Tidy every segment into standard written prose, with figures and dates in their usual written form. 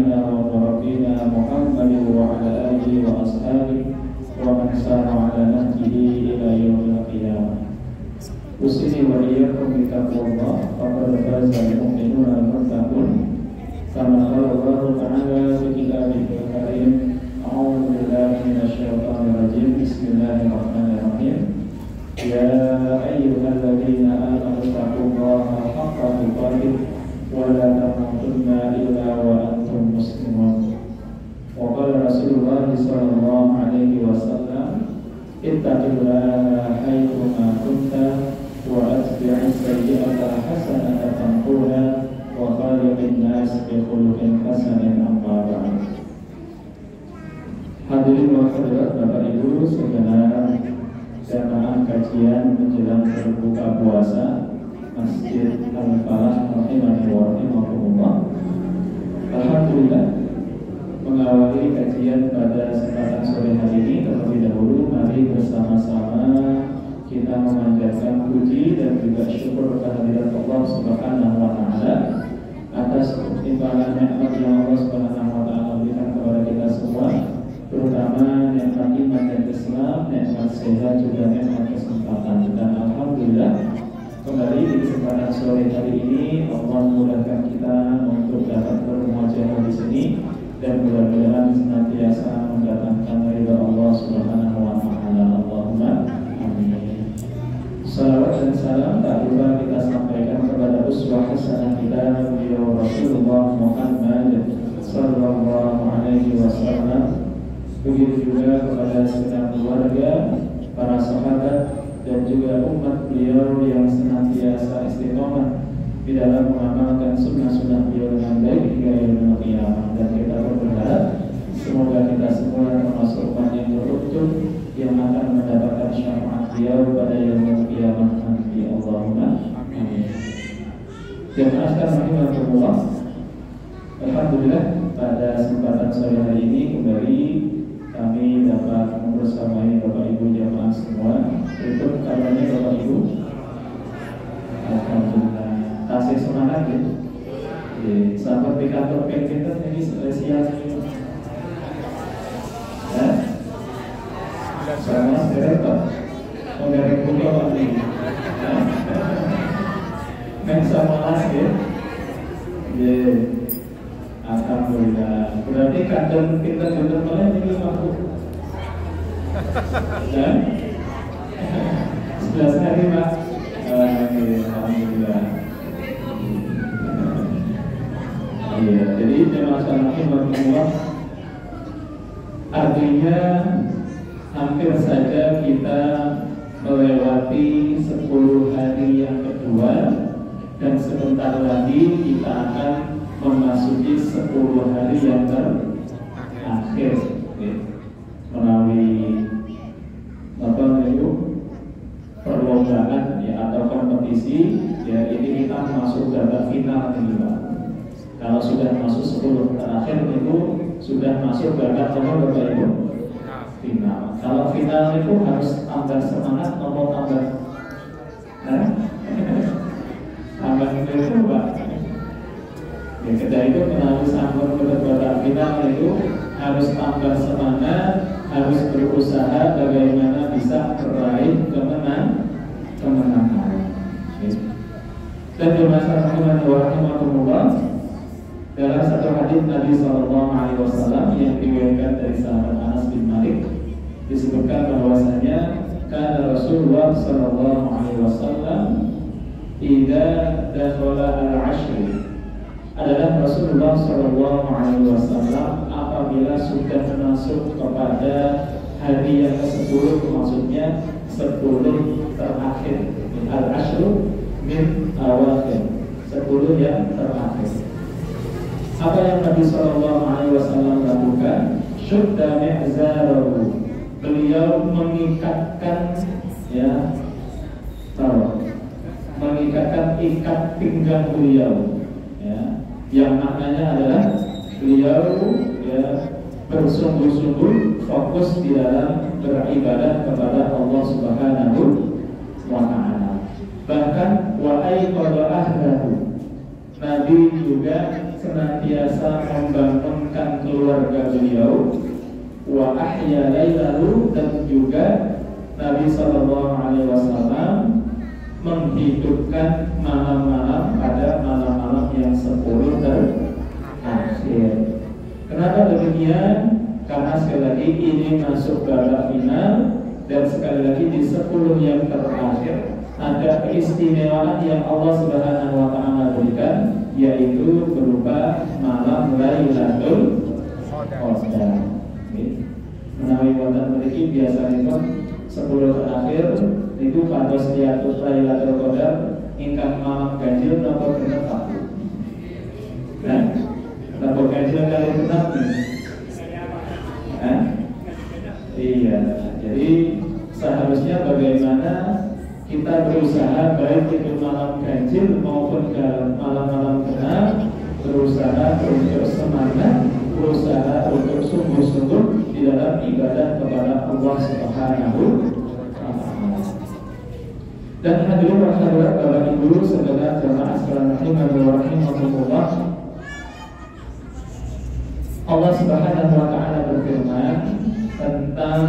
نبينا وربنا محمد وعلى آله وأصحابه ومن سار على نهجه إلى يوم القيامة. أوصيني وإياكم بتقوى الله فقد فاز المؤمنون المتقون كما قال الله تعالى في كتابه الكريم. أعوذ بالله من الشيطان الرجيم. بسم الله الرحمن الرحيم. يا أيها الذين آمنوا اتقوا الله حق تقاته ولا تموتن إلا وأنتم مسلمون. وقال رسول الله صلى الله عليه وسلم اتق الله حيثما كنت وأتبع السيئة الحسنة تمحوها وخالق الناس بخلق حسن. أما بعد. Hadirin wa hadirat Bapak Ibu segenap jamaah kajian menjelang berbuka puasa Masjid Al-Falah rahimani wa rahimakumullah. Alhamdulillah, mengawali kajian pada kesempatan sore hari ini, terlebih dahulu mari bersama-sama kita memanjatkan puji dan juga syukur kehadirat Allah Subhanahu wa taala atas timbangan nikmat yang Allah Subhanahu wa taala berikan kepada kita semua, terutama nikmat iman dan Islam, nikmat sehat juga nikmat kesempatan. Dan alhamdulillah kembali di kesempatan sore hari ini Allah memudahkan kita untuk dapat bermuajah di sini dan mudah-mudahan senantiasa mendatangkan ridha Allah Subhanahu wa taala. Allahumma amin. Salawat dan salam tak lupa kita sampaikan kepada uswah hasanah kita beliau Rasulullah Muhammad sallallahu alaihi wasallam. Begitu juga kepada segenap keluarga, para sahabat dan juga umat beliau yang senantiasa istiqomah di dalam mengamalkan sunnah-sunnah beliau dengan baik hingga yaumil qiyamah. Dan kita berharap semoga kita semua termasuk umat yang beruntung yang akan mendapatkan syafaat beliau pada yaumil qiyamah nanti. Allahumma amin. Jemaah sekalian rahimakumullah, alhamdulillah pada kesempatan sore hari ini kembali kami dapat membersamai Bapak Ibu jamaah semua. Itu kabarnya Bapak Ibu. Alhamdulillah, kasih semangat ya. Sahabat di kantor kita ini spesial. Ya? Sama sekarang mau dari pulau lagi. Main sama las ya. Alhamdulillah. Berarti kadang kita mana ini mampu. Dan 11 hari Pak. Alhamdulillah. Iya, jadi jemaah sekalian berkumpulan. Artinya hampir saja kita melewati 10 hari yang kedua dan sebentar lagi kita akan memasuki 10 hari yang terakhir melalui perlombaan ya atau kompetisi ya. Ini kita masuk babak final ini Pak. Kalau sudah masuk 10 terakhir itu sudah masuk babak nomor berapa itu? Final. Kalau final itu harus tambah semangat atau tambah tambah itu Pak. Ya, kita itu melalui sambung ke babak final itu harus tambah semangat, harus berusaha bagaimana bisa meraih kemenangan. Dan bermasalah rahimahullah, dalam satu hadis Nabi Sallallahu Alaihi Wasallam yang diriwayatkan dari sahabat Anas bin Malik disebutkan bahwasanya karena Rasulullah Sallallahu Alaihi Wasallam idza dakhala al-ashr, adalah Rasulullah Shallallahu Alaihi Wasallam apabila sudah masuk kepada hari yang ke-10, maksudnya 10 terakhir, al-ashru min awakhir, 10 yang terakhir. Apa yang Nabi Shallallahu Alaihi Wasallam lakukan? Syudda mi'zarahu, beliau mengikatkan ya, mengikatkan ikat pinggang beliau. Yang maknanya adalah beliau ya bersungguh-sungguh fokus di dalam beribadah kepada Allah Subhanahu wa taala. Bahkan wa aiqadha ahlahu, Nabi juga senantiasa membangun keluarga beliau, wa ahya lailahu, dan juga Nabi SAW menghidupkan malam-malam pada malam-malam yang 10 terakhir. Kenapa demikian? Karena sekali lagi ini masuk babak final, dan sekali lagi di 10 yang terakhir ada keistimewaan yang Allah Subhanahu wa Ta'ala berikan, yaitu berupa malam Lailatul Qadar. Menawi wonten mriki biasanipun 10 terakhir itu pada Lailatul Qadar ingkang malam ganjil napa genep. Nah, napa ganjil kali genep? Iya, jadi seharusnya bagaimana kita berusaha baik itu malam ganjil maupun malam-malam genap, berusaha untuk semangat, berusaha untuk sungguh-sungguh di dalam ibadah kepada Allah Subhanahu wa Ta'ala. Dan hadirin wa hadirat Bapak Ibu saudara jamaah sekalian rahimakumullah, Allah Subhanahu wa Ta'ala berfirman tentang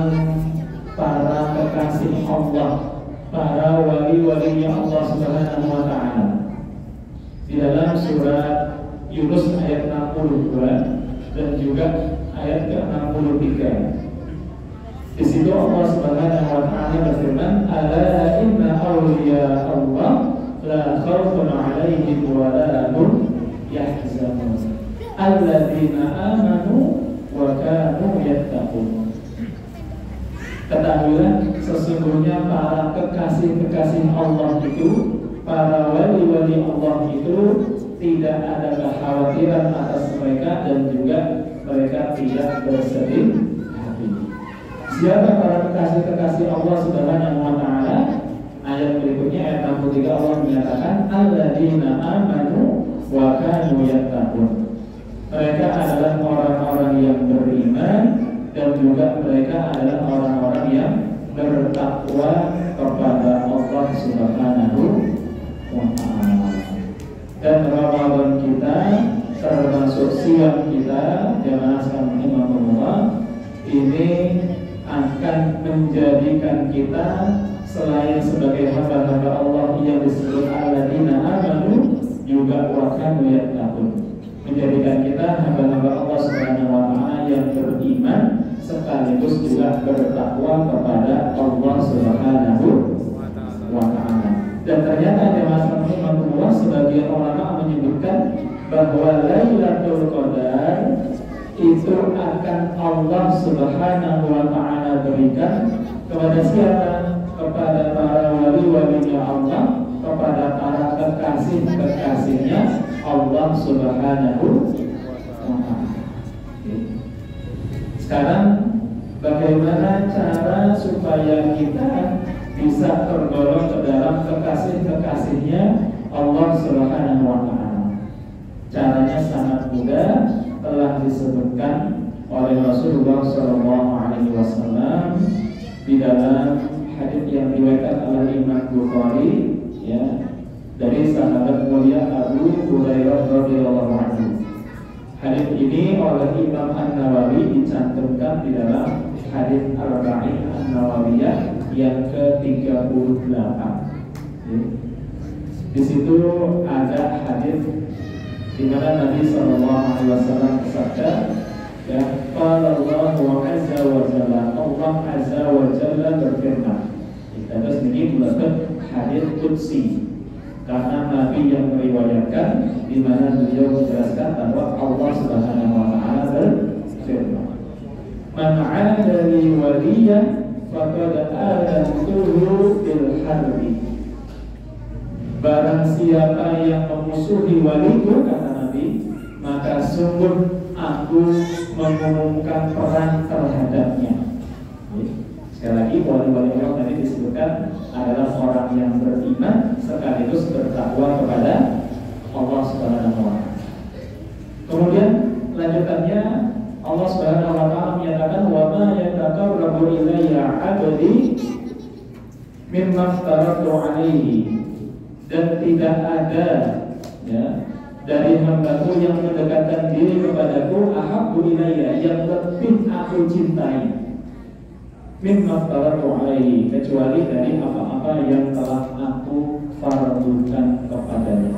para kekasih Allah, para wali-walinya Allah Subhanahu wa Ta'ala di dalam surat Yunus ayat 62 dan juga ayat ke-63. Di situ Allah Subhanahu wa Ta'ala berfirman, ala inna awliya Allah la khawfun 'alaihim wa la hum yahzanun alladzina amanu wa kanu yattaqun. Ketahuilah sesungguhnya para kekasih-kekasih Allah itu, para wali-wali Allah itu tidak ada kekhawatiran atas mereka dan juga mereka tidak bersedih hati. Siapa para kekasih-kekasih Allah Subhanahu wa Ta'ala? Ayat berikutnya ayat 63 Allah menyatakan alladzina amanu wa kanu yattaqun. Mereka adalah orang-orang yang beriman dan juga mereka adalah orang-orang yang bertakwa kepada Allah Subhanahu wa Ta'ala. Dan Ramadan kita termasuk siang kita, jamaah sekalian rahimakumullah, ini akan menjadikan kita selain sebagai hamba-hamba Allah yang disebut alladzina amanu, juga wa kanu yattaqun, menjadikan kita hamba-hamba Allah Subhanahu wa Ta'ala yang beriman sekaligus juga bertakwa kepada Allah Subhanahu wa Ta'ala. Dan ternyata jemaah sekalian, sebagian ulama menyebutkan bahwa Lailatul Qadar itu akan Allah Subhanahu wa Ta'ala berikan kepada siapa? Kepada para wali-walinya Allah, kepada para kekasih-kekasihnya Allah Subhanahu wa Ta'ala. Sekarang bagaimana cara supaya kita bisa tergolong ke dalam kekasih-kekasihnya Allah Subhanahu wa Ta'ala? Caranya sangat mudah, telah disebutkan oleh Rasulullah SAW di dalam hadits yang diriwayatkan oleh Imam Bukhari, ya, dari sahabat mulia Abu Hurairah radhiyallahu anhu. Hadits ini oleh Imam An-Nawawi dicantumkan di dalam hadits Arba'in An-Nawawiyah yang ke-38. Di situ ada hadits di mana Nabi SAW bersabda, ya, qala Allahu azza wa jalla, Allah azza wa jalla berfirman. Terus ini bukan hadits qudsi, karena Nabi yang meriwayatkan, di mana beliau menjelaskan bahwa Allah Subhanahu wa Ta'ala berfirman, man 'ada li waliyan faqad adantuhu bil harbi. Barang siapa yang memusuhi waliku, kata Nabi, maka sungguh aku mengumumkan perang terhadapnya. Sekali lagi, wali-wali Allah tadi disebutkan adalah orang yang beriman sekaligus bertakwa kepada Allah Subhanahu wa Ta'ala. Kemudian lanjutannya Allah Subhanahu wa Ta'ala menyatakan, wa ma yataqarrabu ilayya 'abdi mimma aftaratu 'alaihi, dan tidak ada, ya, dari hambaku yang mendekatkan diri kepadaku ahabbu ilayya, aku cintai. Mimma faradu alaihi, kecuali dari apa-apa yang telah aku fardukan kepadanya.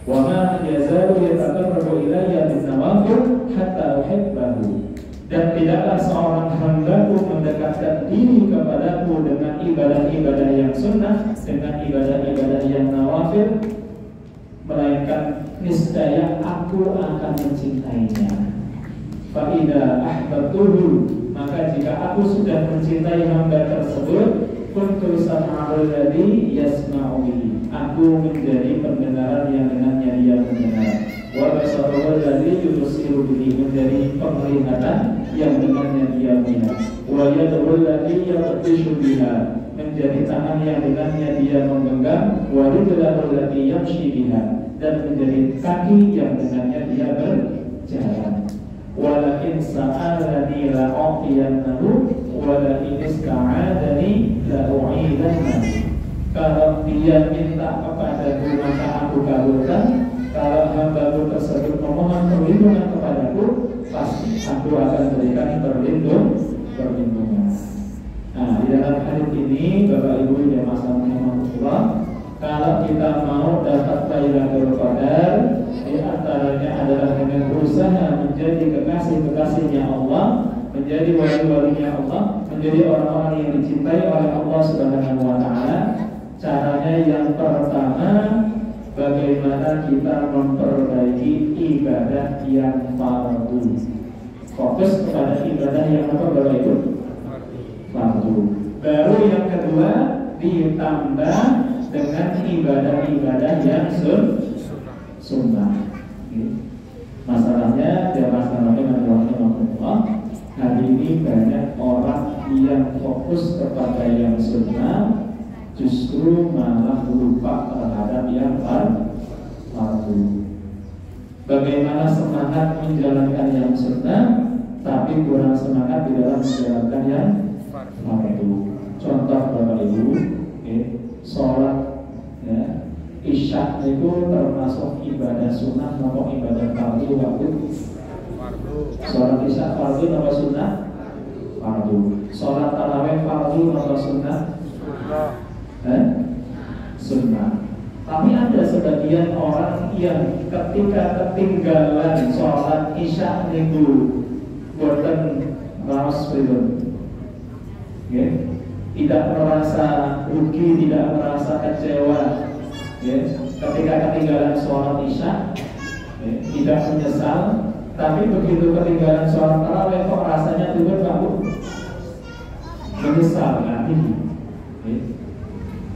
Wa ma yazalu yataqarrabu ilayya bin nawafil hatta uhibbahu. Dan tidaklah seorang hambaku mendekatkan diri kepadaku dengan ibadah-ibadah yang sunnah, dengan ibadah-ibadah yang nawafil, melainkan niscaya aku akan mencintainya. Fa idza ahbabtuhu, maka jika aku sudah mencintai hamba tersebut, kuntu sam'ahu alladhi yasma'u bihi, aku menjadi pendengaran yang dengannya dia mendengar. Wa basaruhu alladhi yubsiru bihi, menjadi penglihatan yang dengannya dia melihat. Wa yaduhu alladhi yabtishu biha, menjadi tangan yang dengannya dia menggenggam. Wa rijluhu allati yamshi biha, dan menjadi kaki yang dengannya dia berjalan. Walakin sa'alani la'u'tiyannahu walakin ista'adani la'u'idannahu. Kalau dia minta kepadaku maka aku kabulkan. Kalau hamba-Mu tersebut memohon perlindungan kepadaku, pasti aku akan berikan perlindungan. Nah, di dalam hadis ini Bapak Ibu yang Rahimahullah, kalau kita mau dapat Lailatul Qadar, di antaranya adalah dengan berusaha menjadi kekasih-kekasihnya Allah, menjadi wali-walinya Allah, menjadi orang-orang yang dicintai oleh Allah Subhanahu wa taala. Caranya yang pertama, bagaimana kita memperbaiki ibadah yang fardu. Fokus kepada ibadah yang apa Bapak Ibu? Fardu. Baru yang kedua ditambah dengan ibadah-ibadah yang sunnah. Masalahnya hari ini banyak orang yang fokus kepada yang sunnah, justru malah lupa terhadap yang fardu. Bagaimana semangat menjalankan yang sunnah, tapi kurang semangat di dalam menjalankan yang fardu. Contoh Bapak Ibu, sholat Isya itu termasuk ibadah sunnah atau ibadah fardu waktu? Sholat Isya fardu atau sunnah? Fardu. Sholat tarawih fardu atau sunnah? Sunnah. Tapi ada sebagian orang yang ketika ketinggalan sholat Isya itu boten raos pripun, tidak merasa rugi, tidak merasa kecewa. Ketika ketinggalan sholat Isya, tidak menyesal, tapi begitu ketinggalan sholat tarawih kok rasanya turun kamu menyesal kan?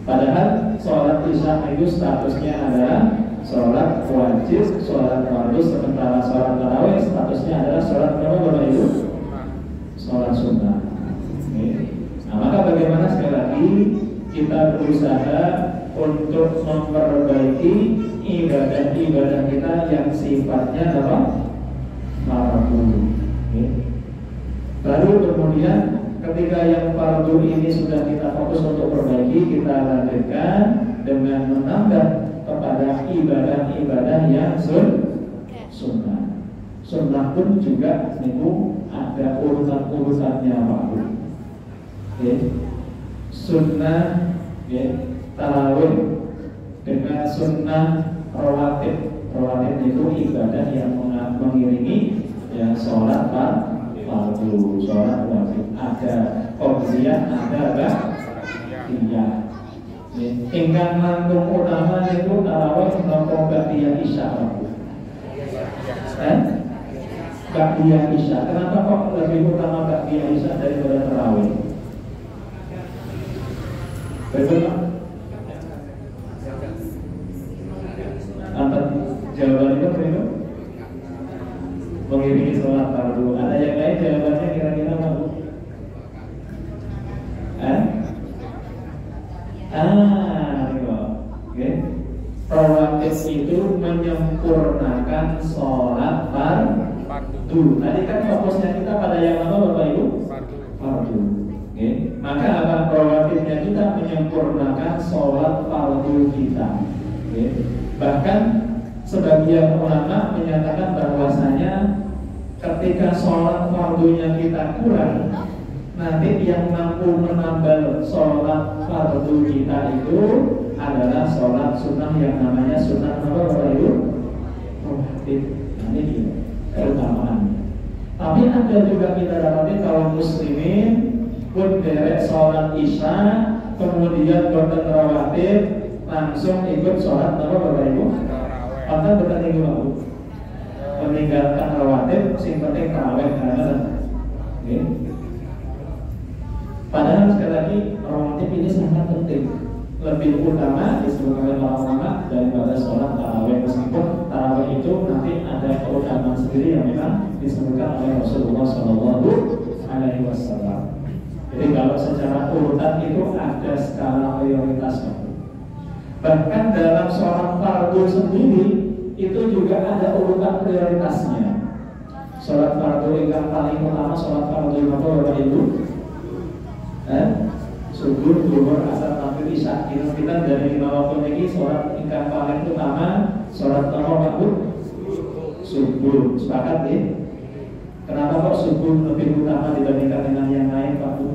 Padahal sholat Isya itu statusnya adalah sholat wajib, sholat fardu, sementara sholat tarawih statusnya adalah sholat apa itu? Sholat sunnah. Nah, maka bagaimana sekali lagi kita berusaha untuk memperbaiki ibadah-ibadah kita yang sifatnya apa? Fardu. Baru kemudian ketika yang fardu ini sudah kita fokus untuk perbaiki, kita lanjutkan dengan menambah kepada ibadah-ibadah yang sunnah. Sunnah pun juga itu ada urutan-urutannya Pak. Sunnah tarawih dengan sunnah rawatib. Rawatib itu ibadah yang mengiringi ya sholat fardu, sholat wajib. Ada qobliyah, ada ba'diyah. Ingkang langkung utama itu tarawih nopo ba'diyah isya. Ba'diyah isya. Kenapa kok lebih utama ba'diyah isya daripada tarawih? Betul Pak? Apa jawaban itu begitu? Mengiringi sholat fardu. Ada yang lain jawabannya kira-kira apa Bu? Rawatib itu menyempurnakan sholat fardu. Tadi kan fokusnya kita pada yang apa Bapak Ibu? Fardu. Maka apa rawatibnya kita menyempurnakan sholat fardu kita. Bahkan sebagian ulama menyatakan bahwasanya ketika sholat fardunya kita kurang, nanti yang mampu menambah sholat fardu kita itu adalah sholat sunnah yang namanya sunnah apa itu? Rawatib. Nah, ini keutamaannya. Tapi ada juga kita dapati kaum muslimin pun derek sholat isya, kemudian boten rawatib, langsung ikut sholat apa Bapak Ibu? Padahal boten itu Bapak. Meninggalkan rawatib, sing penting tarawih karena padahal sekali lagi rawatib ini sangat penting, lebih utama disebutkan oleh para ulama daripada sholat tarawih, meskipun tarawih itu nanti ada keutamaan sendiri yang memang disebutkan oleh Rasulullah SAW. Jadi kalau secara urutan itu ada skala prioritasnya. Bahkan dalam sholat fardu sendiri itu juga ada urutan prioritasnya. Sholat fardu yang paling utama sholat fardu apa Bapak Ibu? Subuh, zuhur, asar, maghrib, isya. Kita dari 5 waktu ini sholat yang paling utama sholat apa Bu? Subuh. Sepakat ya? Kenapa kok subuh lebih utama dibandingkan dengan yang lain Pak Bu?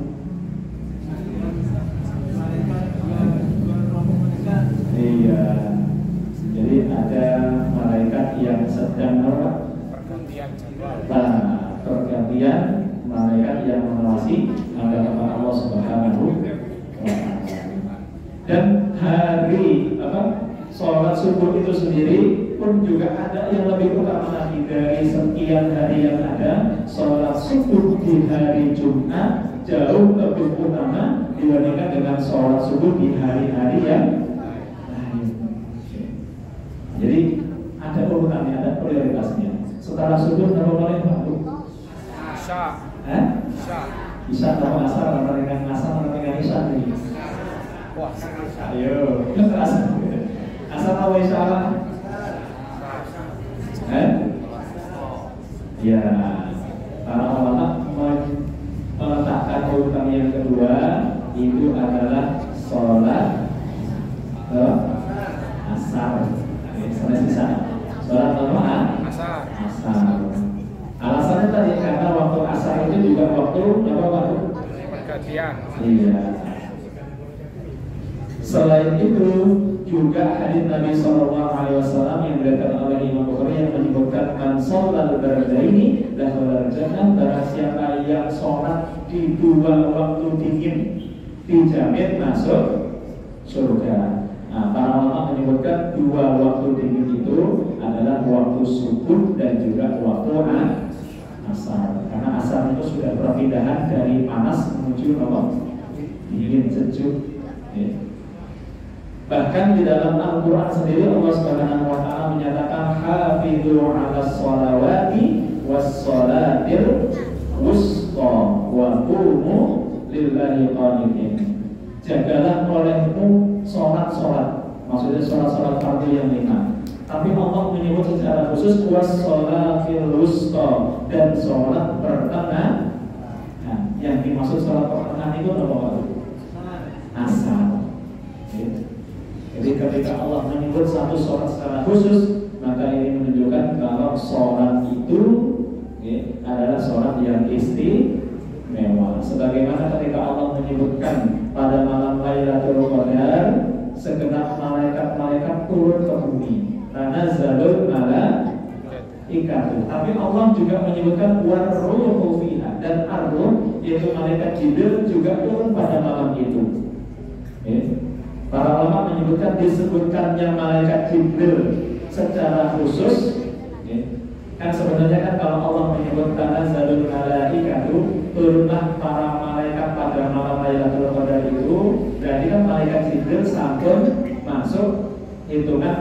Iya. Jadi ada malaikat yang sedang apa? Pergantian malaikat yang mengawasi agama Allah Subhanahu wa Ta'ala. Dan hari sholat subuh itu sendiri pun juga ada yang lebih utama lagi. Dari sekian hari yang ada, sholat subuh di hari Jumat jauh lebih utama dibandingkan dengan sholat subuh di hari-hari yang lain. Jadi ada urutannya, ada prioritasnya. Setelah subuh berapa menit Pak? Isya. Isya atau asar, atau dengan asar atau dengan isya nih? Wah, ayo, asar atau isya apa? Ya, para ulama meletakkan urutan yang kedua itu adalah sholat asar. Sholat isya. Sholat apa? Asar. Alasannya tadi karena waktu asar itu juga waktu apa waktu pergantian. Iya. Selain itu juga hadis Nabi SAW yang diriwayatkan oleh Imam Bukhari yang menyebutkan man sholal bardaini dakhala jannah, barang siapa yang sholat di 2 waktu dingin dijamin masuk surga. Nah, para ulama menyebutkan 2 waktu dingin itu adalah waktu subuh dan juga waktu asar. Karena asar itu sudah perpindahan dari panas menuju dingin sejuk. Ya. Bahkan di dalam Al-Quran sendiri Allah Subhanahu wa Ta'ala menyatakan hafidhu 'alas sholawati was sholatil wusta wa qumu lillahi qanitin. Jagalah olehmu sholat-sholat, maksudnya sholat-sholat fardu yang 5. Tapi Allah menyebut secara khusus was-sholatil wusta, dan sholat pertengahan. Nah, yang dimaksud sholat pertengahan itu apa? Asar. Jadi ketika Allah menyebut satu sholat secara khusus, maka ini menunjukkan kalau sholat itu adalah sholat yang istimewa. Sebagaimana ketika Allah menyebutkan pada malam Lailatul Qadar, segenap malaikat-malaikat turun ke bumi. Tanazzalul malaikatu. Tapi Allah juga menyebutkan warruhu fiha, dan ar-ruh yaitu malaikat Jibril juga turun pada malam itu. Para ulama menyebutkan disebutkannya malaikat Jibril secara khusus. Kan sebenarnya kan kalau Allah menyebut tanazzalul malaikatu, turunlah para malaikat pada malam Lailatul Qadar itu, berarti kan malaikat Jibril sampun masuk hitungan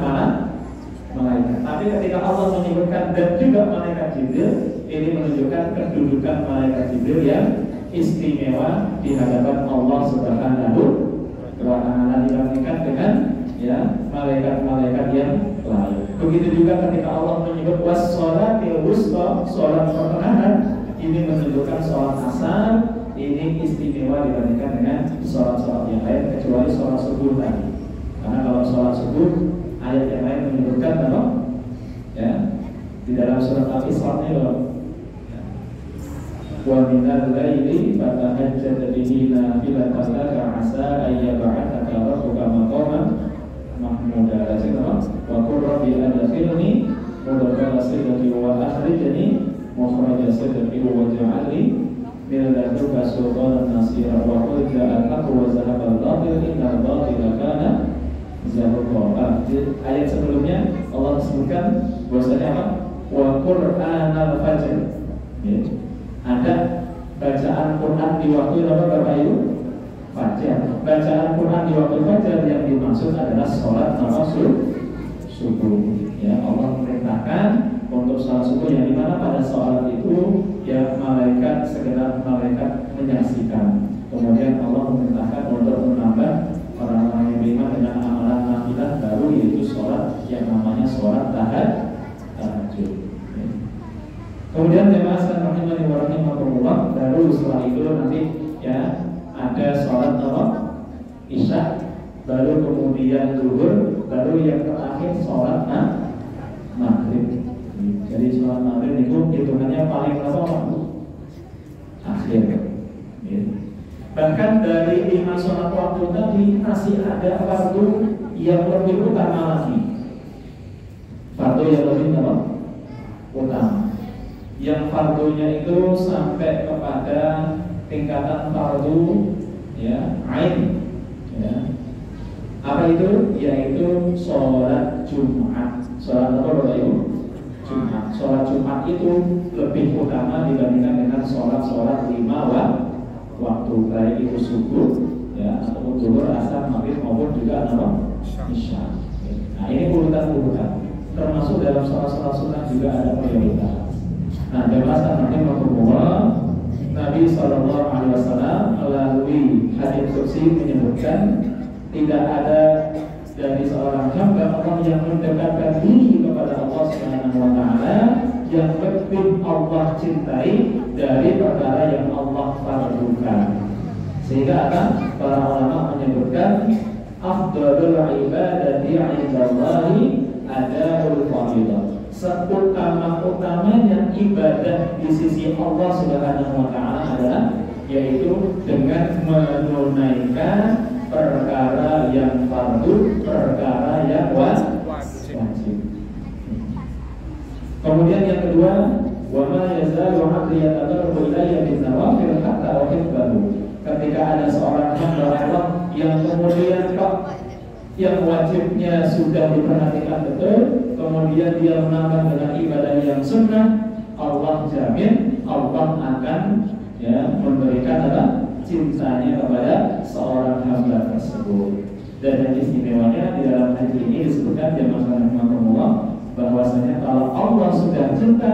malaikat. Tapi ketika Allah menyebutkan dan juga malaikat Jibril, ini menunjukkan kedudukan malaikat Jibril yang istimewa di hadapan Allah Subhanahu wa Ta'ala dibandingkan dengan malaikat-malaikat yang lain. Begitu juga ketika Allah menyebut was-sholatil wusta, sholat pertengahan, ini menunjukkan sholat asar ini istimewa dibandingkan dengan sholat-sholat yang lain, kecuali sholat subuh tadi. Karena kalau sholat subuh, ayat yang lain menyebutkan di dalam surat Al-Isra ini loh, wa minal laili fatahajjad bihi nafilatan laka asa ay yab'athaka rabbuka maqaman mahmuda. Wa qur rabbi adkhilni mudkhala sidqi wa akhrijni mukhraja sidqi waj'alni min ladunka sultanan nasira wa qul ja'al haqqu wa zahaba al-batil innal batila kana zahuqa. Ayat sebelumnya Allah sebutkan bahwasanya apa? Wa Qur'anal fajr. Ya. Ada bacaan Quran di waktu apa Bapak Ibu? Fajar. Bacaan Quran di waktu fajar yang dimaksud adalah sholat subuh. Ya, Allah memerintahkan untuk sholat subuh yang dimana pada sholat itu ya malaikat sekedar malaikat menyaksikan. Kemudian Allah memerintahkan untuk menambah orang-orang yang beriman dengan amalan nafilah baru, yaitu sholat yang namanya sholat tahajud. Kemudian jemaah sekalian rahimani wa rahimakumullah, baru setelah itu nanti ya ada sholat isya, baru kemudian zuhur, baru yang terakhir sholat maghrib. Jadi sholat maghrib itu hitungannya paling lama akhir. Bahkan dari 5 sholat waktu tadi masih ada fardu yang lebih utama lagi. Fardu yang lebih utama. Yang fardunya itu sampai kepada tingkatan fardu ya ain. Ya. Apa itu? Yaitu sholat Jumat. Sholat apa Bapak Ibu? Jumat. Sholat Jumat itu lebih utama dibandingkan dengan sholat-sholat 5 waktu, baik itu subuh ya atau zuhur, asar, maghrib maupun juga isya. Nah ini urutan-urutan. Termasuk dalam sholat-sholat sunnah juga ada prioritas. Nah jemaah nanti maksudullah Nabi SAW melalui hadits qudsi menyebutkan tidak ada dari seorang hamba Allah yang mendekatkan diri kepada Allah Subhanahu wa Ta'ala yang lebih Allah cintai dari perkara yang Allah fardukan. Sehingga akan para ulama menyebutkan afdalul ibadati 'indallahi adaul fardhilah. Seutama-utamanya ibadah di sisi Allah Subhanahu wa Ta'ala adalah yaitu dengan menunaikan perkara yang fardu, perkara yang wajib. Kemudian yang kedua, wa ma yazalu 'abdi yataqarrabu ilayya bin nawafil hatta uhibbahu. Ketika ada seorang hamba Allah yang kemudian yang wajibnya sudah diperhatikan betul, kemudian dia menambah dengan ibadah yang sunnah, Allah jamin Allah akan ya memberikan cintanya kepada seorang hamba tersebut. Dan yang istimewanya di dalam hadis ini disebutkan jemaah rahimahumullah bahwasanya kalau Allah sudah cinta,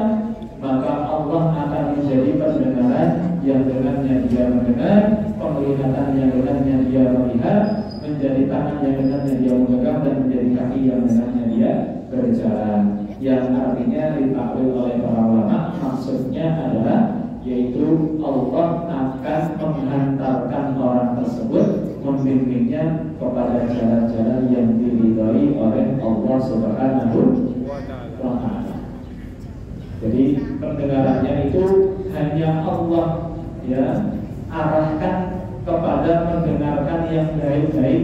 maka Allah akan menjadi pendengaran yang dengannya dia mendengar, penglihatan yang dengannya dia melihat, menjadi tangan yang dengannya dia memegang, dan menjadi kaki yang dengannya dia berjalan. Yang artinya ditakwil oleh para ulama maksudnya adalah yaitu Allah akan menghantarkan orang tersebut, membimbingnya kepada jalan-jalan yang diridhai oleh Allah Subhanahu wa Ta'ala. Jadi pendengarannya itu hanya Allah ya arahkan kepada mendengarkan yang baik-baik.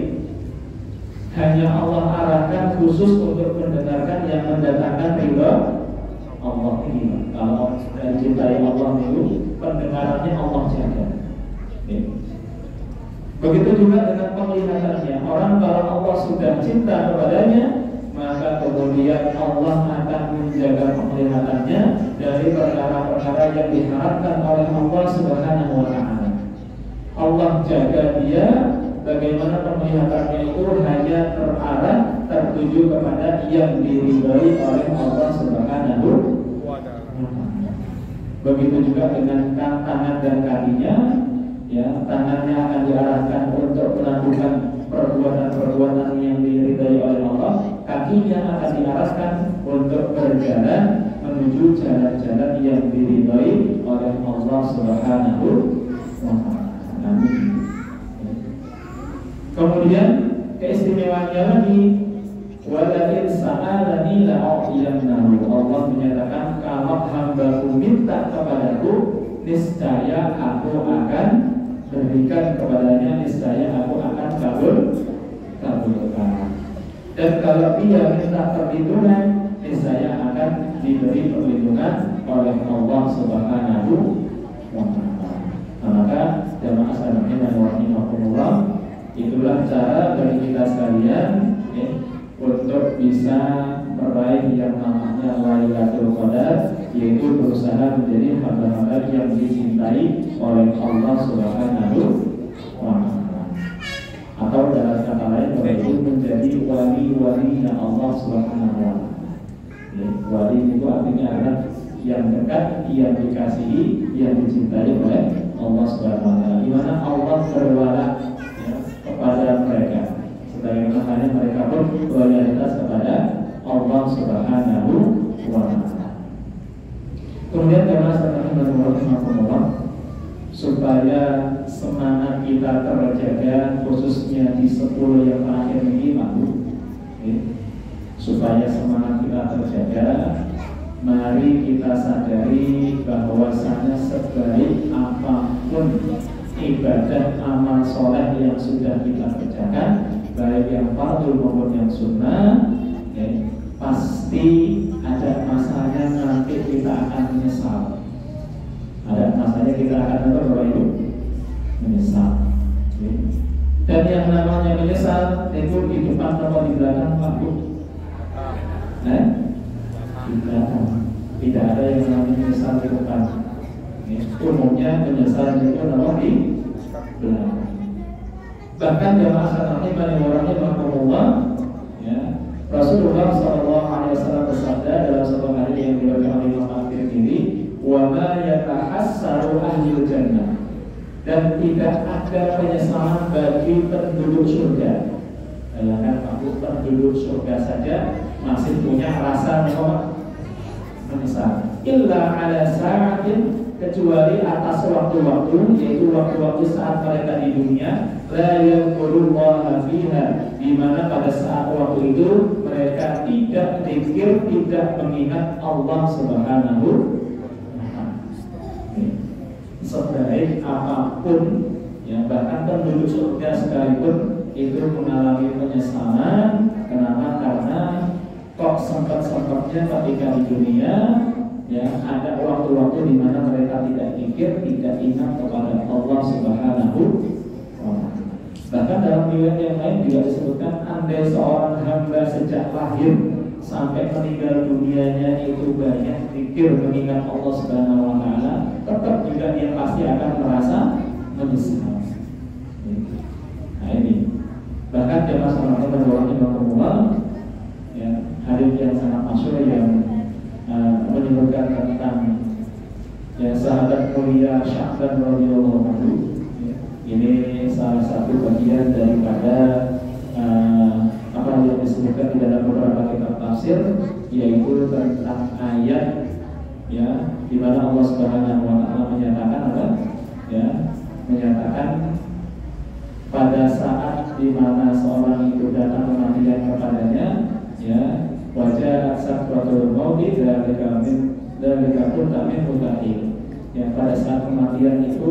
Hanya Allah arahkan khusus untuk mendengarkan yang mendatangkan ridha Allah ini. Kalau mencintai Allah itu pendengarannya Allah jaga. Begitu juga dengan penglihatannya. Orang kalau Allah sudah cinta kepadanya, maka kemudian Allah akan menjaga penglihatannya dari perkara-perkara yang diharapkan oleh Allah Subhanahu wa Ta'ala. Allah jaga dia bagaimana penglihatannya itu hanya terarah tertuju kepada yang diridhai oleh Allah Subhanahu wa Ta'ala. Begitu juga dengan tangan dan kakinya, ya, tangannya akan diarahkan untuk melakukan perbuatan-perbuatan yang diridhai oleh Allah, kakinya akan diarahkan untuk berjalan menuju jalan-jalan yang diridhai oleh Allah Subhanahu wa Ta'ala. Kemudian keistimewaannya lagi, walakin sa'alani la'u'tiyannahu. Allah menyatakan kalau hambaku minta kepadaku, niscaya aku akan berikan kepadanya, niscaya aku akan kabulkan. Dan kalau dia minta perlindungan, niscaya akan diberi perlindungan oleh Allah Subhanahu wa Ta'ala. Maka jamaah sekalian rahimakumullah, itulah cara bagi kita sekalian untuk bisa meraih yang namanya Lailatul Qadar, yaitu berusaha menjadi hamba-hamba yang dicintai oleh Allah Subhanahu wa Ta'ala. Atau dalam kata lain, yaitu menjadi wali-walinya Allah Subhanahu wa Ta'ala. Wali itu artinya adalah yang dekat, yang dikasihi, yang dicintai oleh Allah Subhanahu wa Ta'ala. Di mana Allah berwala kepada mereka, sebagaimana mereka pun loyalitas kepada Allah Subhanahu wa Ta'ala. Kemudian supaya semangat kita terjaga, khususnya di 10 yang terakhir ini, supaya semangat kita terjaga, mari kita sadari bahwasanya sebaik apapun ibadah amal soleh yang sudah kita kerjakan, baik yang fardhu maupun yang sunnah, pasti ada masanya nanti kita akan menyesal. Ada masanya kita akan menyesal. Dan yang namanya menyesal itu di depan atau di belakang waktu. Di belakang. Tidak ada yang namanya menyesal di depan. Umumnya penyesalan itu namanya di belakang. Bahkan jamaah sekalian rahimahumullah, Rasulullah SAW bersabda dalam satu hadis yang diriwayatkan oleh Imam At-Tirmidzi, "Wa ma yatahassaru ahlul jannah." Dan tidak ada penyesalan bagi penduduk surga. Bayangkan aku penduduk surga saja masih punya rasa menyesal. Illa ala sa'atin, kecuali atas waktu-waktu, yaitu waktu-waktu saat mereka di dunia, la yadhkurullaha fiha, di mana pada saat waktu itu mereka tidak zikir, tidak mengingat Allah Subhanahu wa Ta'ala. Sebaik apapun, bahkan penduduk surga sekalipun itu mengalami penyesalan. Kenapa? Karena kok sempat-sempatnya ketika di dunia ada waktu-waktu di mana mereka tidak zikir, tidak ingat kepada Allah Subhanahu wa Ta'ala. Bahkan dalam riwayat yang lain juga disebutkan, andai seorang hamba sejak lahir sampai meninggal dunianya itu banyak zikir mengingat Allah Subhanahu wa Ta'ala, tetap juga dia pasti akan merasa menyesal. Nah ini, bahkan jemaah sekalian rahimahumullah, hadis yang sangat masyhur yang menyebutkan tentang sahabat mulia Sya'ban radhiyallahu anhu. Ini salah satu bagian daripada apa yang disebutkan di dalam beberapa kitab tafsir, yaitu tentang ayat di mana Allah Subhanahu wa Ta'ala menyatakan apa? Menyatakan pada saat di mana seorang itu datang kematian kepadanya, wajah sakratul maut dari kabur kami mutahin. Pada saat kematian itu,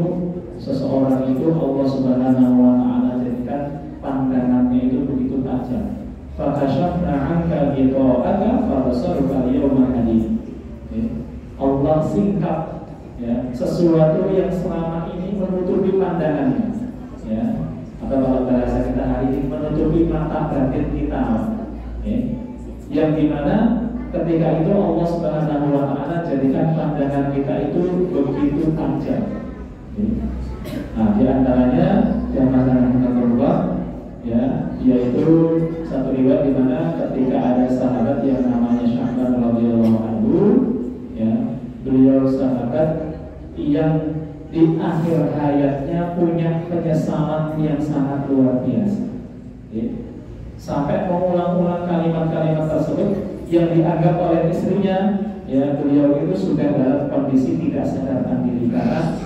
seseorang itu Allah Subhanahu wa Ta'ala jadikan pandangannya itu begitu tajam. Fakashafna 'anka ghita'aka fabasaruka al-yawma hadid. Allah singkap sesuatu yang selama ini menutupi pandangannya. Atau kalau bahasa kita hari ini, menutupi mata batin kita. Yang dimana ketika itu Allah Subhanahu wa Ta'ala jadikan pandangan kita itu begitu tajam. Nah, di antaranya yang masalah Allah, yaitu satu riwayat di mana ketika ada sahabat yang namanya Sya'ban radhiyallahu anhu, beliau sahabat yang di akhir hayatnya punya penyesalan yang sangat luar biasa. Sampai mengulang-ulang kalimat-kalimat tersebut yang dianggap oleh istrinya, beliau itu sudah dalam kondisi tidak sadarkan diri karena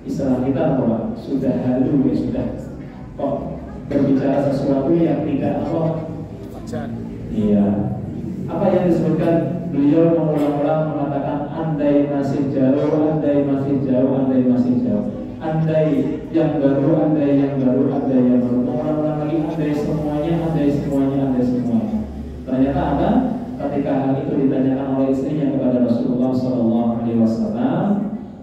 istilah kita bahwa sudah halu, sudah kok berbicara sesuatu yang tidak apa yang disebutkan, beliau mengulang-ulang mengatakan andai masih jauh, andai masih andai masih jauh. Andai yang baru, andai yang baru, andai yang baru. Orang-orang lagi andai semuanya, andai semuanya, andai semuanya. Ternyata apa? Ketika hal itu ditanyakan oleh istrinya kepada Rasulullah SAW,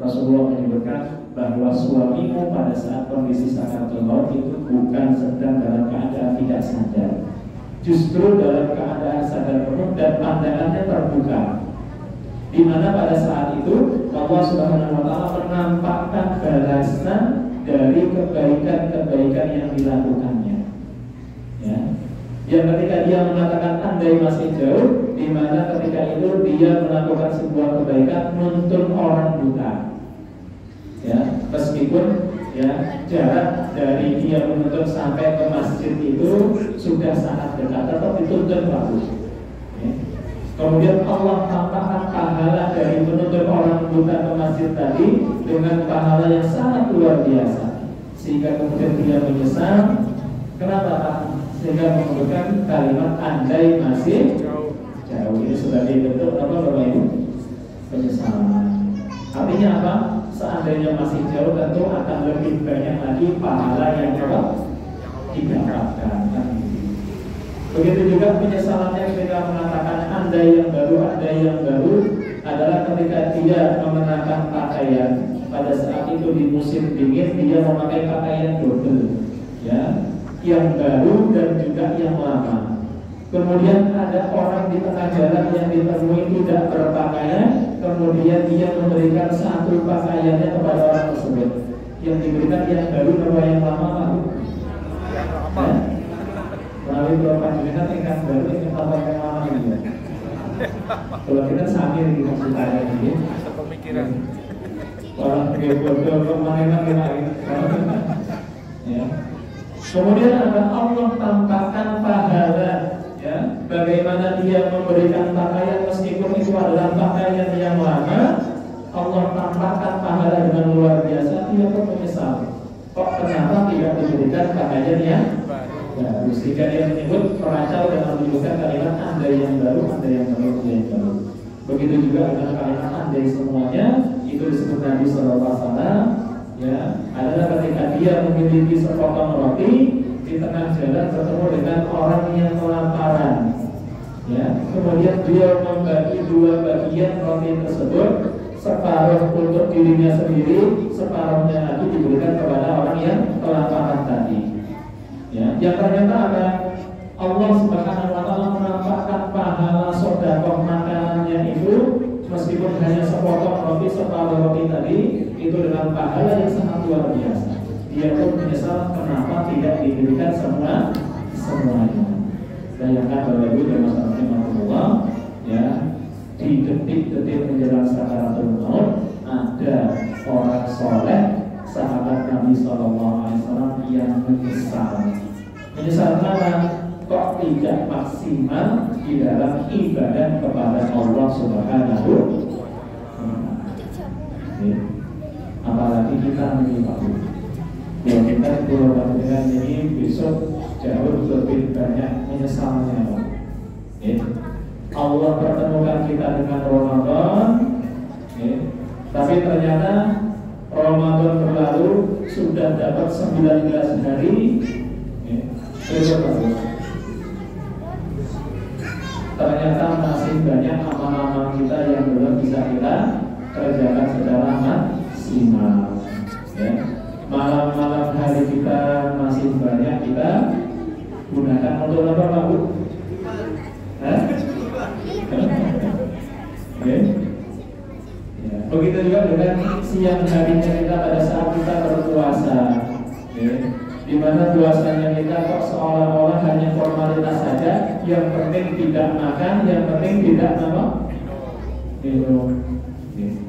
Rasulullah menyebutkan bahwa suamimu pada saat kondisi sakaratul maut itu bukan sedang dalam keadaan tidak sadar, justru dalam keadaan sadar penuh dan pandangannya terbuka. Di mana pada saat itu Allah Subhanahu wa Ta'ala menampakkan balasan dari kebaikan-kebaikan yang dilakukannya. Ya. Yang ketika dia mengatakan andai masih jauh, di mana ketika itu dia melakukan sebuah kebaikan menuntun orang buta. Ya, meskipun ya jarak dari dia menuntun sampai ke masjid itu sudah sangat dekat, tetap dituntun bagus. Ya. Kemudian Allah tampakkan pahala dari menuntun orang buta ke masjid tadi dengan pahala yang sangat luar biasa, sehingga kemudian dia menyesal. Kenapa Pak? Sehingga menggunakan kalimat andai masih jauh. Ini sebagai bentuk apa Bapak Ibu? Penyesalan. Artinya apa? Seandainya masih jauh tentu akan lebih banyak lagi pahala yang didapatkan. Begitu juga penyesalannya ketika mengatakan andai yang baru adalah ketika dia mengenakan pakaian pada saat itu di musim dingin dia memakai pakaian double, ya, yang baru dan juga yang lama. Kemudian ada orang di tengah jalan yang ditemui tidak berpakaian, kemudian dia memberikan satu pakaiannya kepada orang tersebut. Yang diberikan yang baru atau yang lama lalu? Yang lama. Melalui beberapa jenengan yang baru ini apa yang lama ini? Kalau kita sambil di maksudnya ini, pemikiran. Orang bodoh kemana kita ini? Ya. Kemudian ada Allah tampakkan pahala, ya, bagaimana dia memberikan pakaian meskipun itu adalah pakaian yang lama. Allah tampakkan pahala dengan luar biasa. Dia pun menyesal, kok kenapa tidak diberikan pakaian yang baru? Sehingga dia menyebut meracau dan menyebutkan kalimat andai yang baru, andai yang baru, andai yang baru. Begitu juga dengan kalimat andai semuanya, itu disebut Nabi SAW. Ya, adalah ketika dia memiliki sepotong roti di tengah jalan bertemu dengan orang yang kelaparan. Ya, kemudian dia membagi dua bagian roti tersebut, separuh untuk dirinya sendiri, separuhnya lagi diberikan kepada orang yang kelaparan tadi. Ya, yang ternyata ada Allah Subhanahu wa Ta'ala menampakkan pahala sedekah makanannya itu meskipun hanya sepotong roti, separuh roti tadi, itu dengan pahala yang sangat luar biasa. Dia pun menyesal kenapa tidak diberikan semuanya. Bayangkan Bapak Ibu dan Mas Rahimahullah, ya, di detik-detik menjelang sakaratul maut ada orang soleh sahabat Nabi SAW yang menyesal. Menyesal karena kok tidak maksimal di dalam ibadah kepada Allah Subhanahu wa Ta'ala. Apalagi kita menyikapi, ya kita berulang dengan ini besok jauh lebih banyak menyesalnya. Ya. Allah pertemukan kita dengan Ramadan, ya. Tapi ternyata Ramadan berlalu sudah dapat 19 hari. Ya. Ternyata masih banyak amal-amal kita yang belum bisa kita kerjakan secara maksimal. Ya. Malam-malam hari kita masih banyak kita gunakan untuk apa Pak Bu? Okay. Ya. Begitu juga dengan siang harinya kita pada saat kita berpuasa. Okay. Di mana puasanya kita kok seolah-olah hanya formalitas saja, yang penting tidak makan, yang penting tidak minum. Okay.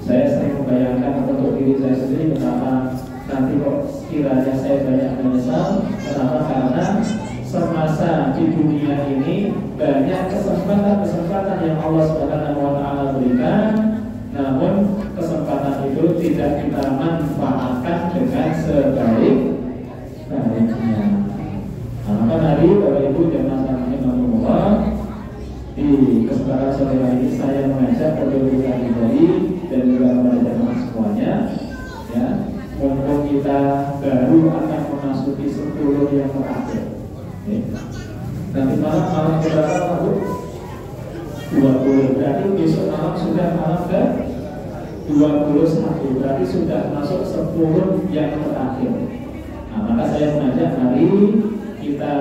Saya sering membayangkan untuk diri saya sendiri betapa nanti kok kiranya saya banyak menyesal. Kenapa? Karena semasa di dunia ini banyak kesempatan yang Allah Subhanahu wa Ta'ala berikan, namun kesempatan itu tidak kita manfaatkan dengan sebaik-baiknya. Maka dari Bapak Ibu jemaah rahimahumullah, di kesempatan sore ini saya mengajak untuk kita kembali dan juga kepada ke-21, berarti sudah masuk 10 yang terakhir. Nah, maka saya mengajak mari kita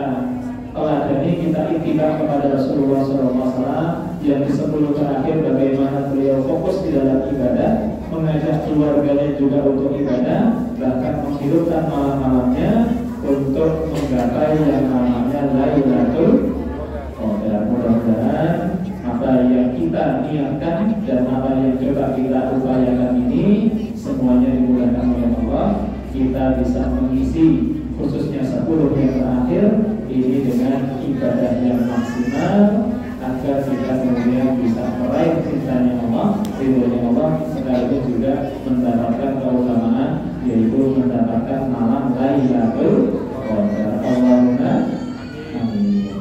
teladani, kita iktibar kepada Rasulullah SAW yang di 10 terakhir bagaimana beliau fokus di dalam ibadah, mengajak keluarganya juga untuk ibadah, bahkan menghidupkan malam-malamnya untuk menggapai yang namanya Lailatul Qadar. Mudah-mudahan apa yang kita niatkan dan apa yang coba kita upayakan ini semuanya dimudahkan oleh Allah. Kita bisa mengisi khususnya 10 yang terakhir ini dengan ibadah yang maksimal agar kita kemudian bisa meraih cintanya Allah, ridhonya Allah, sekaligus juga mendapatkan keutamaan yaitu mendapatkan malam Lailatul Qadar. Allahumma amin.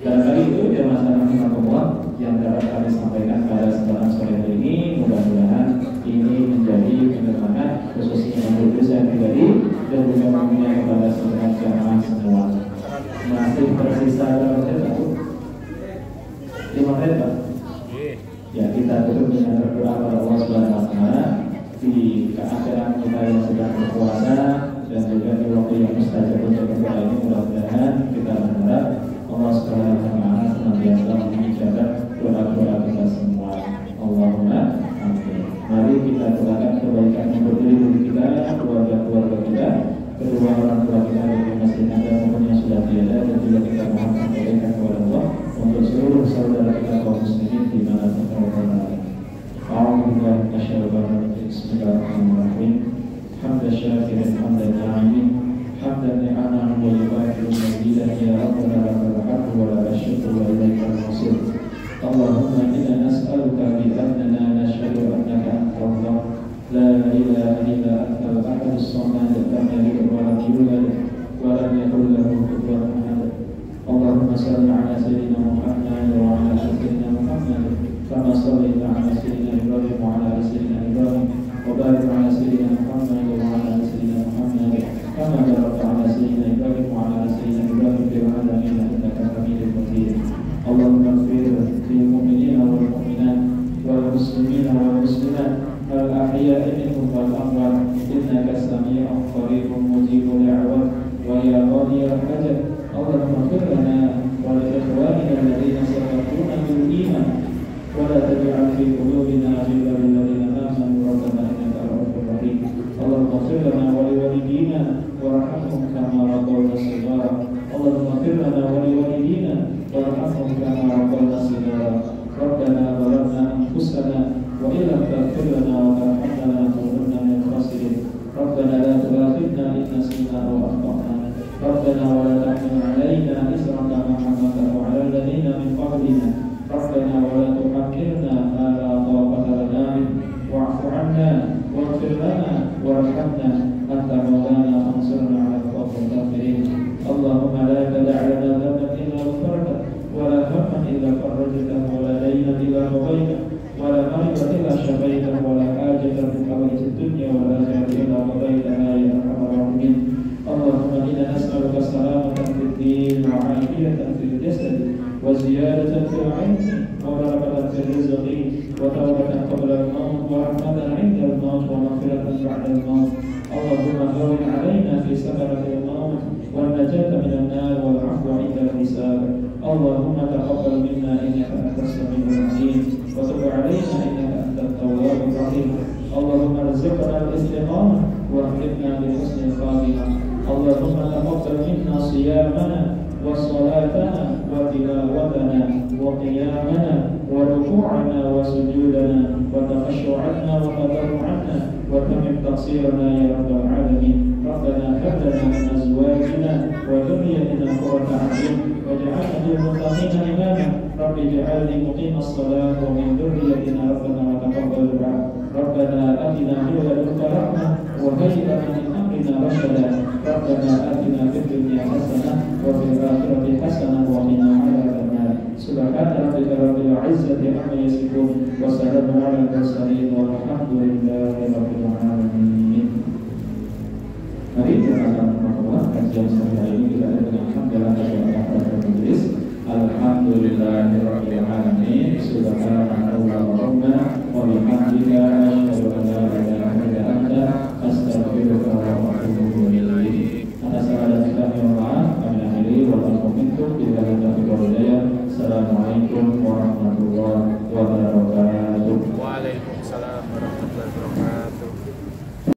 Barangkali itu ya masalah Allah yang dapat kami sampaikan pada kesempatan sore hari ini. Mudah-mudahan ini menjadi penerangan khususnya bagi saya pribadi dan juga mengenai kepada saudara jamaah semua. Masih tersisa berapa menit? 5 menit, Pak? Ya, kita tutup dengan berdoa kepada Allah Subhanahu wa Ta'ala di keadaan kita yang sedang berpuasa dan juga di waktu yang mustajab untuk berdoa ini. Mudah-mudahan kita berharap Allah Subhanahu wa Ta'ala senantiasa mengijabat doa-doa kita semua. Allahumma amin. Mari kita doakan kebaikan untuk diri kita, keluarga-keluarga kita, kedua orang tua kita yang masih ada maupun yang sudah tiada, dan juga kita mohon kebaikan kepada Allah untuk seluruh saudara kita kaum muslimin di mana pun berada. Alhamdulillah, masyaallah, bismillahirrahmanirrahim. Hamdan syakirin, hamdan na'imin, hamdan ni'anan wa yubahiru mazidan ya rabbana lakal hamdu wa lakal syukru wa ilaikal masir. Allahumma inna nas'aluka bi annana nashhadu annaka anta Allah la ilaha illa anta al-ahadus samad lam yalid wa lam yulad wa lam yakul lahu kufuwan ahad. Allahumma shalli ala sayyidina Muhammad wa ala ali sayyidina Muhammad kama shallaita ala sayyidina Ibrahim wa ala ali sayyidina Ibrahim wa barik ala sayyidina Muhammad wa ala ali sayyidina Muhammad kama barakta ala sayyidina Ibrahim wa ala ali sayyidina Ibrahim fil alamin innaka Hamidum Majid. Allahumma ighfir lil mu'minina wal mu'minat wal muslimina wal muslimat al ahya'i minhum wal amwat innaka sami'un qaribun mujibul da'wat wa ya qadiyal hajat. Allahumma ighfir lana wa li ikhwanina alladhina sabaquna bil iman wa la taj'al fi qulubina ghillan lil ladzina amanu rabbana innaka ra'ufur rahim. Allahumma ighfir lana wa li walidina warhamhum kama rabbawna shighara. Allahumma ighfir lana wa li walidina warhamhum kama rabbawna shighara. Rabbana zalamna anfusana wa in lam taghfir lana wa tarhamna lanakunanna minal khasirin. Rabbana la tu'akhidhna in nasina aw akhtana. Rabbana wa la tahmil 'alaina isran kama hamaltahu 'alal ladzina min qablina. Rabbana wa la tuhammilna ma la taqata lana bihi wa'fu 'anna waghfir lana warhamna anta maulana fansurna 'alal qawmil kafirin. Allahumma la tada' lana dhanban illa ghafartahu wa la hamman illa farajtahu wa la daynan illa qadaytahu wa la maridan illa shafaytahu wa la hajatan min hawaijid dunya wal akhirati illa qadaytaha ya arhamar rahimin. Allahumma inna nas'aluka salamatan fid din wa 'afiyatan fil jasad wa ziyadatan fil 'ilmi wa barakatan fil rizqi wa tawbatan qabla al-maut wa rahmatan 'inda al-maut wa maghfiratan ba'da al-maut. Allahumma hawwin 'alaina fi sakarati al-maut wa najata min an-nar wal 'afwa 'inda al-hisab. Allahumma taqabbal minna innaka antas samiul 'alim wa tub 'alaina innaka antat tawwabur rahim. Allahumma rizqna al-istiqamah wa ahdina bi husnil khatimah. Allahumma taqabbal minna siyamana wa salatana wa tilawatana wa qiyamana wa ruku'ana wa sujudana wa takhashu'ana wa tadarru'ana wa tamim taqsirana ya rabbal alamin. Rabbana hab lana min azwajina wa dhurriyyatina qurrata a'yun waj'alna lil muttaqina imama. Rabbi ij'alni muqimas salati wa min dhurriyyatina rabbana wa taqabbal du'a. Rabbana atina min ladunka rahmah wa hayyi' lana min amrina rashada. Rabbana atina fid dunya hasanah wa fil akhirati hasanah wa qina adzaban nar. Subhana rabbika rabbil izzati amma yasifun wa salamun 'alal mursalin walhamdulillahi